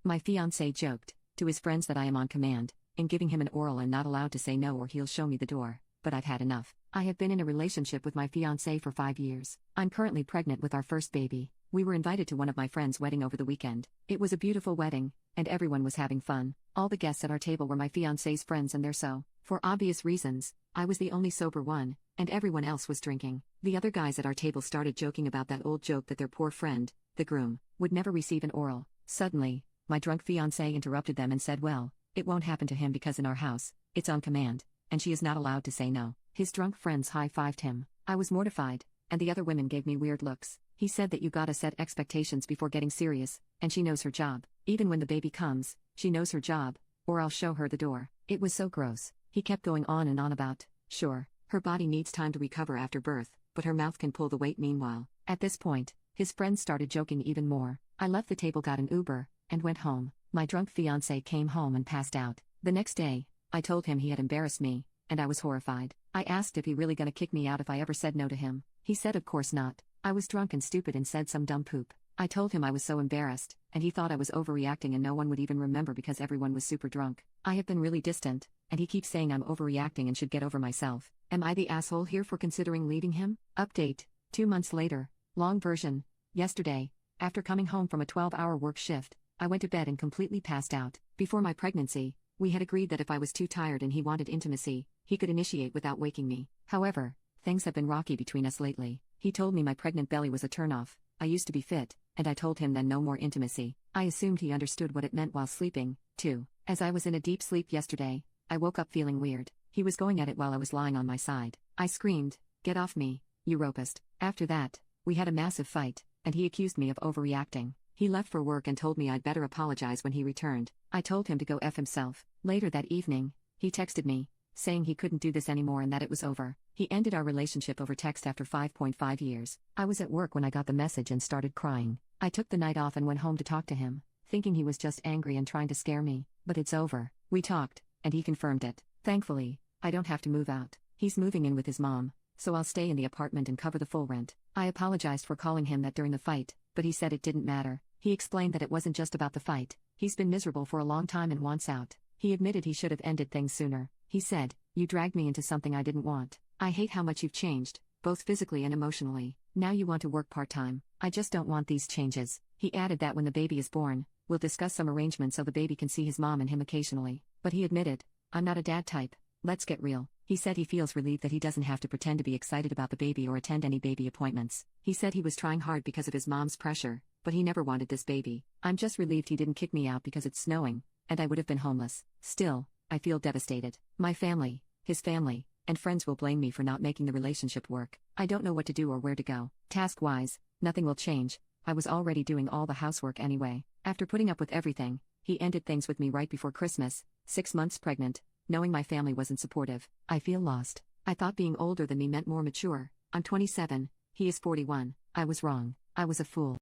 My fiancé joked to his friends that I am on command, in giving him an oral and not allowed to say no or he'll show me the door, but I've had enough. I have been in a relationship with my fiancé for 5 years. I'm currently pregnant with our first baby. We were invited to one of my friend's wedding over the weekend. It was a beautiful wedding, and everyone was having fun. All the guests at our table were my fiancé's friends and for obvious reasons, I was the only sober one, and everyone else was drinking. The other guys at our table started joking about that old joke that their poor friend, the groom, would never receive an oral. Suddenly, my drunk fiancé interrupted them and said, well, it won't happen to him because in our house, it's on command, and she is not allowed to say no. His drunk friends high-fived him. I was mortified, and the other women gave me weird looks. He said that you gotta set expectations before getting serious, and she knows her job. Even when the baby comes, she knows her job, or I'll show her the door. It was so gross. He kept going on and on about, sure, her body needs time to recover after birth, but her mouth can pull the weight meanwhile. At this point, his friends started joking even more. I left the table, got an Uber, and went home. My drunk fiancé came home and passed out. The next day, I told him he had embarrassed me, and I was horrified. I asked if he really gonna kick me out if I ever said no to him. He said of course not. I was drunk and stupid and said some dumb poop. I told him I was so embarrassed, and he thought I was overreacting and no one would even remember because everyone was super drunk. I have been really distant, and he keeps saying I'm overreacting and should get over myself. Am I the asshole here for considering leaving him? Update. 2 months later. Long version. Yesterday, after coming home from a 12-hour work shift, I went to bed and completely passed out. Before my pregnancy, we had agreed that if I was too tired and he wanted intimacy, he could initiate without waking me. However, things have been rocky between us lately. He told me my pregnant belly was a turnoff. I used to be fit, and I told him then no more intimacy. I assumed he understood what it meant while sleeping, too. As I was in a deep sleep yesterday, I woke up feeling weird. He was going at it while I was lying on my side. I screamed, "Get off me, you rapist." After that, we had a massive fight, and he accused me of overreacting. He left for work and told me I'd better apologize when he returned. I told him to go F himself. Later that evening, he texted me, saying he couldn't do this anymore and that it was over. He ended our relationship over text after 5.5 years. I was at work when I got the message and started crying. I took the night off and went home to talk to him, thinking he was just angry and trying to scare me, but it's over. We talked, and he confirmed it. Thankfully, I don't have to move out. He's moving in with his mom, so I'll stay in the apartment and cover the full rent. I apologized for calling him that during the fight, but he said it didn't matter. He explained that it wasn't just about the fight. He's been miserable for a long time and wants out. He admitted he should have ended things sooner. He said, "You dragged me into something I didn't want. I hate how much you've changed, both physically and emotionally. Now you want to work part-time. I just don't want these changes." He added that when the baby is born, we'll discuss some arrangements so the baby can see his mom and him occasionally. But he admitted, "I'm not a dad type. Let's get real." He said he feels relieved that he doesn't have to pretend to be excited about the baby or attend any baby appointments. He said he was trying hard because of his mom's pressure, but he never wanted this baby. I'm just relieved he didn't kick me out because it's snowing, and I would have been homeless. Still, I feel devastated. My family, his family, and friends will blame me for not making the relationship work. I don't know what to do or where to go. Task-wise, nothing will change. I was already doing all the housework anyway. After putting up with everything, he ended things with me right before Christmas, 6 months pregnant, knowing my family wasn't supportive. I feel lost. I thought being older than me meant more mature. I'm 27, he is 41. I was wrong. I was a fool.